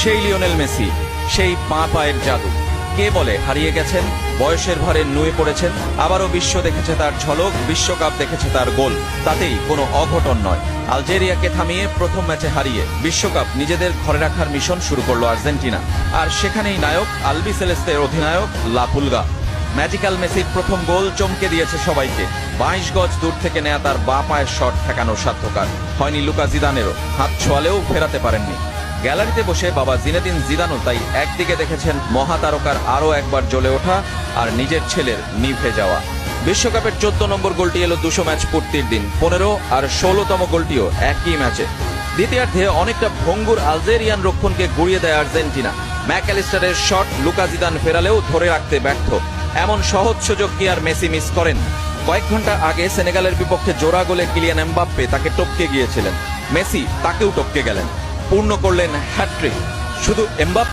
সেই Lionel Messi, সেই পায়ের জাদু। কে বলে হারিয়ে গেছেন? বয়সের ভারে নুয়ে পড়েছেন। আবারও বিশ্ব দেখেছে তার ঝলক, বিশ্বকাপ দেখেছে তার গোল। তাতেই কোনো অঘটন নয়। আলজেরিয়াকে থামিয়ে প্রথম ম্যাচে হারিয়ে বিশ্বকাপ নিজেদের ঘরে রাখার মিশন শুরু করলো আর্জেন্টিনা। আর সেখানেই নায়ক আলবি সেলেস্তের অধিনায়ক লা পুলগা। ম্যাজিক্যাল মেসির প্রথম গোল চমকে দিয়েছে সবাইকে। 22 গজ দূর থেকে নেয়া তার বাঁ পায়ের শট ঠেকানো সাধ্যকার হয়নি লুকা জিদানেরও। হাত ছোঁয়ালেও ফেরাতে পারেননি। গ্যালারিতে বসে বাবা জিনেদিন জিদানও তাই একদিকে দেখেছেন মহাতারকার আরও একবার জ্বলে ওঠা, আর নিজের ছেলের নিভে যাওয়া। বিশ্বকাপের 14 নম্বর গোলটি এলো 200 ম্যাচ পূর্তির দিন। 15 আর 16তম গোলটিও একই ম্যাচে। দ্বিতীয়ার্ধে অনেকটা ভঙ্গুর আলজেরিয়ান রক্ষণকে গুড়িয়ে দেয় আর্জেন্টিনা। ম্যাকঅ্যালিস্টারের শট লুকা জিদান ফেরালেও ধরে রাখতে ব্যর্থ। এমন সহজ সুযোগ কি আর মেসি মিস করেন? কয়েক ঘন্টা আগে সেনেগালের বিপক্ষে জোড়া গোলে কিলিয়ান এমবাপ্পে তাকে টপকে গিয়েছিলেন। মেসি তাকেও টপকে গেলেন, পূর্ণ করলেন হ্যাট্রিক। শুধু এমবাপ্পে